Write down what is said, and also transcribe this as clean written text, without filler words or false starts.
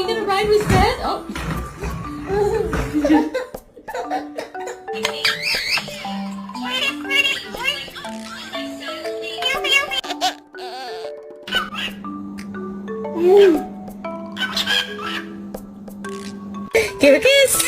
you gonna ride with Dad? Oh. Give a kiss.